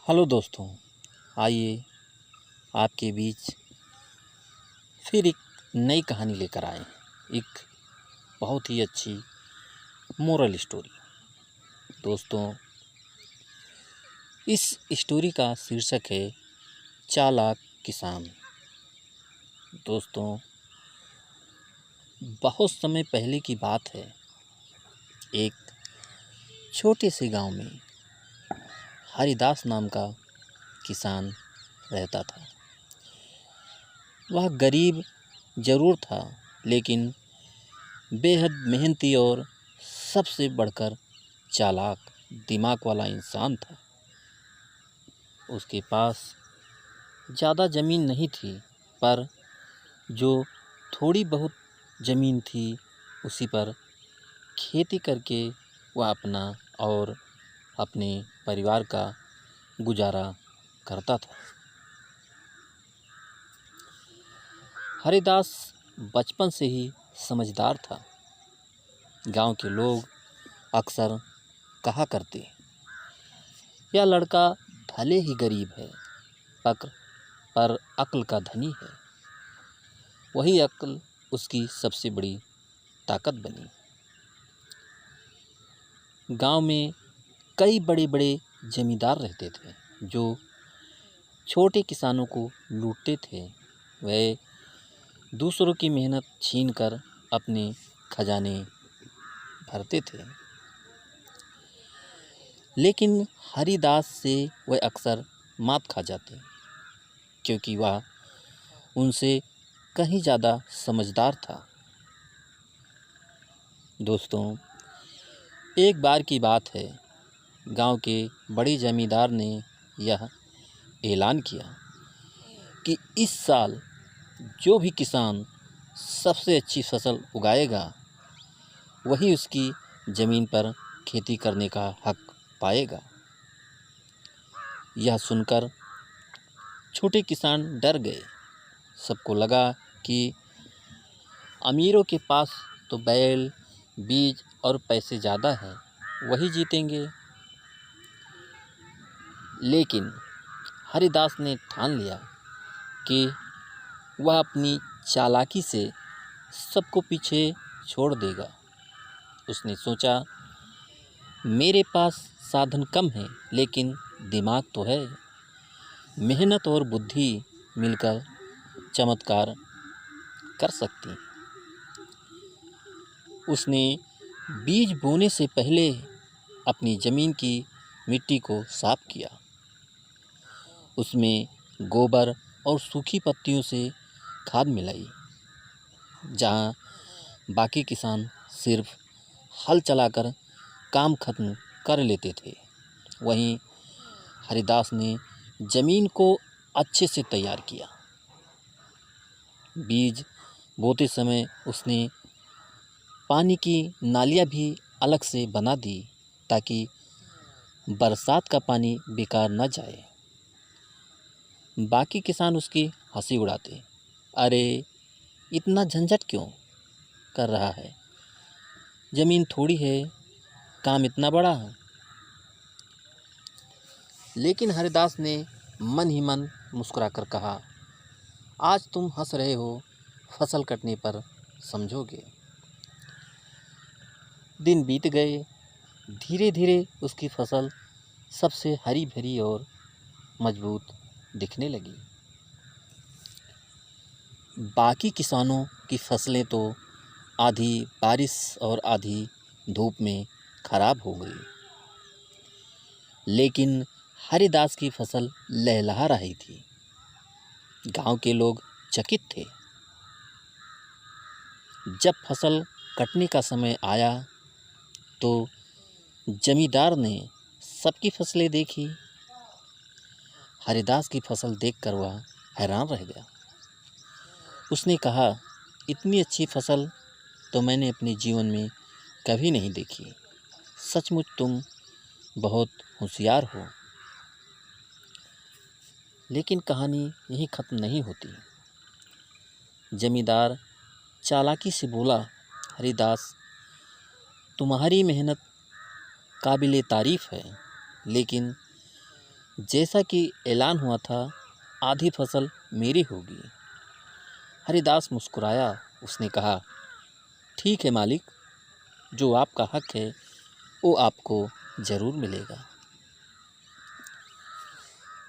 Hello दोस्तों, आइए आपके बीच फिर एक नई कहानी लेकर आए हैं। एक बहुत ही अच्छी मोरल स्टोरी। दोस्तों, इस स्टोरी का शीर्षक है चालाक किसान। दोस्तों, बहुत समय पहले की बात है। एक छोटे से गांव में हरिदास नाम का किसान रहता था। वह गरीब ज़रूर था, लेकिन बेहद मेहनती और सबसे बढ़कर चालाक दिमाग वाला इंसान था। उसके पास ज़्यादा ज़मीन नहीं थी, पर जो थोड़ी बहुत ज़मीन थी उसी पर खेती करके वह अपना और अपने परिवार का गुजारा करता था। हरिदास बचपन से ही समझदार था। गांव के लोग अक्सर कहा करते, यह लड़का भले ही गरीब है पर अक्ल का धनी है। वही अक्ल उसकी सबसे बड़ी ताकत बनी। गांव में कई बड़े बड़े जमींदार रहते थे जो छोटे किसानों को लूटते थे। वे दूसरों की मेहनत छीनकर अपने खजाने भरते थे, लेकिन हरिदास से वह अक्सर मात खा जाते, क्योंकि वह उनसे कहीं ज़्यादा समझदार था। दोस्तों, एक बार की बात है। गांव के बड़े जमींदार ने यह ऐलान किया कि इस साल जो भी किसान सबसे अच्छी फसल उगाएगा वही उसकी ज़मीन पर खेती करने का हक पाएगा। यह सुनकर छोटे किसान डर गए। सबको लगा कि अमीरों के पास तो बैल, बीज और पैसे ज़्यादा हैं, वही जीतेंगे। लेकिन हरिदास ने ठान लिया कि वह अपनी चालाकी से सबको पीछे छोड़ देगा। उसने सोचा, मेरे पास साधन कम है, लेकिन दिमाग तो है। मेहनत और बुद्धि मिलकर चमत्कार कर सकती हैं। उसने बीज बोने से पहले अपनी ज़मीन की मिट्टी को साफ किया। उसमें गोबर और सूखी पत्तियों से खाद मिलाई। जहाँ बाकी किसान सिर्फ हल चलाकर काम खत्म कर लेते थे, वहीं हरिदास ने ज़मीन को अच्छे से तैयार किया। बीज बोते समय उसने पानी की नालियाँ भी अलग से बना दी, ताकि बरसात का पानी बेकार न जाए। बाकी किसान उसकी हंसी उड़ाते, अरे इतना झंझट क्यों कर रहा है, ज़मीन थोड़ी है, काम इतना बड़ा है। लेकिन हरिदास ने मन ही मन मुस्कुराकर कहा, आज तुम हंस रहे हो, फसल कटने पर समझोगे। दिन बीत गए। धीरे धीरे उसकी फसल सबसे हरी भरी और मजबूत दिखने लगी। बाकी किसानों की फसलें तो आधी बारिश और आधी धूप में खराब हो गई, लेकिन हरिदास की फसल लहलहा रही थी। गांव के लोग चकित थे। जब फसल कटने का समय आया तो जमींदार ने सबकी फसलें देखी। हरिदास की फसल देखकर वह हैरान रह गया। उसने कहा, इतनी अच्छी फसल तो मैंने अपने जीवन में कभी नहीं देखी। सचमुच तुम बहुत होशियार हो। लेकिन कहानी यहीं ख़त्म नहीं होती। जमींदार चालाकी से बोला, हरिदास, तुम्हारी मेहनत काबिले तारीफ़ है, लेकिन जैसा कि ऐलान हुआ था, आधी फसल मेरी होगी। हरिदास मुस्कुराया। उसने कहा, ठीक है मालिक, जो आपका हक है वो आपको ज़रूर मिलेगा।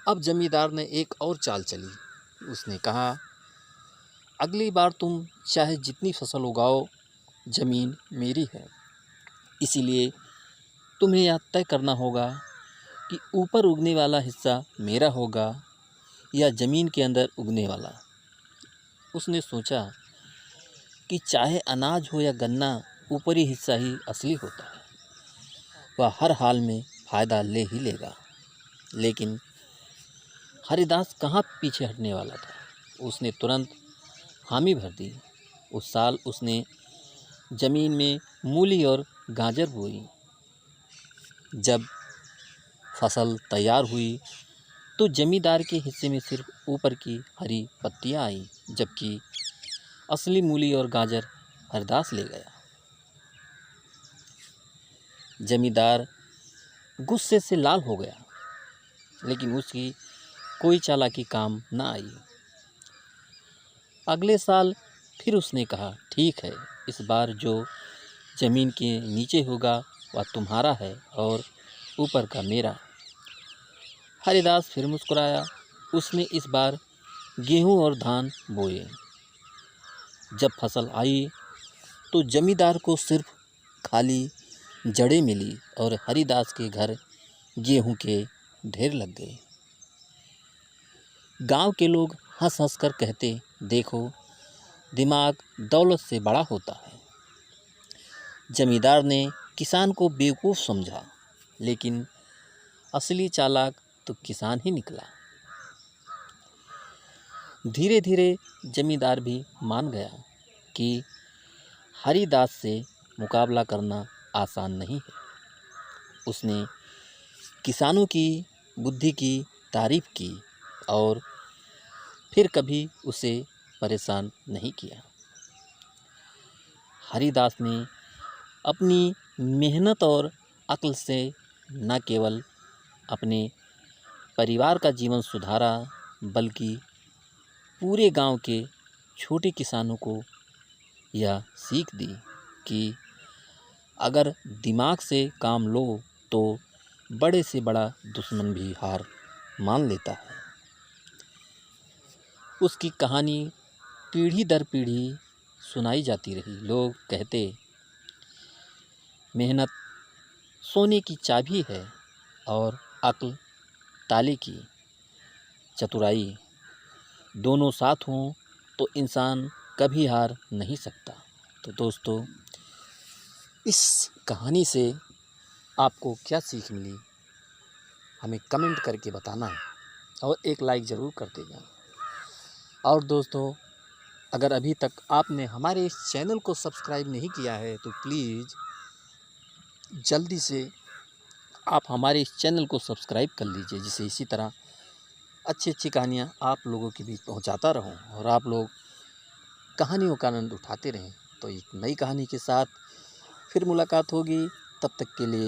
अब जमींदार ने एक और चाल चली। उसने कहा, अगली बार तुम चाहे जितनी फसल उगाओ, ज़मीन मेरी है। इसीलिए तुम्हें यह तय करना होगा कि ऊपर उगने वाला हिस्सा मेरा होगा या ज़मीन के अंदर उगने वाला। उसने सोचा कि चाहे अनाज हो या गन्ना, ऊपरी हिस्सा ही असली होता है। वह हर हाल में फ़ायदा ले ही लेगा। लेकिन हरिदास कहाँ पीछे हटने वाला था। उसने तुरंत हामी भर दी। उस साल उसने ज़मीन में मूली और गाजर बोई। जब फसल तैयार हुई तो जमींदार के हिस्से में सिर्फ ऊपर की हरी पत्तियां आई, जबकि असली मूली और गाजर हरदास ले गया। जमींदार गुस्से से लाल हो गया, लेकिन उसकी कोई चालाकी काम न आई। अगले साल फिर उसने कहा, ठीक है, इस बार जो ज़मीन के नीचे होगा वह तुम्हारा है और ऊपर का मेरा। हरिदास फिर मुस्कुराया। उसने इस बार गेहूं और धान बोए। जब फसल आई तो जमींदार को सिर्फ खाली जड़ें मिली और हरिदास के घर गेहूं के ढेर लग गए। गांव के लोग हंस हंस कर कहते, देखो, दिमाग दौलत से बड़ा होता है। जमींदार ने किसान को बेवकूफ़ समझा, लेकिन असली चालाक तो किसान ही निकला। धीरे धीरे जमींदार भी मान गया कि हरिदास से मुकाबला करना आसान नहीं है। उसने किसानों की बुद्धि की तारीफ की और फिर कभी उसे परेशान नहीं किया। हरिदास ने अपनी मेहनत और अक्ल से न केवल अपने परिवार का जीवन सुधारा, बल्कि पूरे गांव के छोटे किसानों को यह सीख दी कि अगर दिमाग से काम लो तो बड़े से बड़ा दुश्मन भी हार मान लेता है। उसकी कहानी पीढ़ी दर पीढ़ी सुनाई जाती रही। लोग कहते, मेहनत सोने की चाबी है और अक्ल ताले की। चतुराई दोनों साथ हों तो इंसान कभी हार नहीं सकता। तो दोस्तों, इस कहानी से आपको क्या सीख मिली हमें कमेंट करके बताना और एक लाइक ज़रूर कर देना। और दोस्तों, अगर अभी तक आपने हमारे इस चैनल को सब्सक्राइब नहीं किया है तो प्लीज़ जल्दी से आप हमारे इस चैनल को सब्सक्राइब कर लीजिए, जिससे इसी तरह अच्छी अच्छी कहानियाँ आप लोगों के बीच पहुँचाता रहूँ और आप लोग कहानियों का आनंद उठाते रहें। तो एक नई कहानी के साथ फिर मुलाकात होगी। तब तक के लिए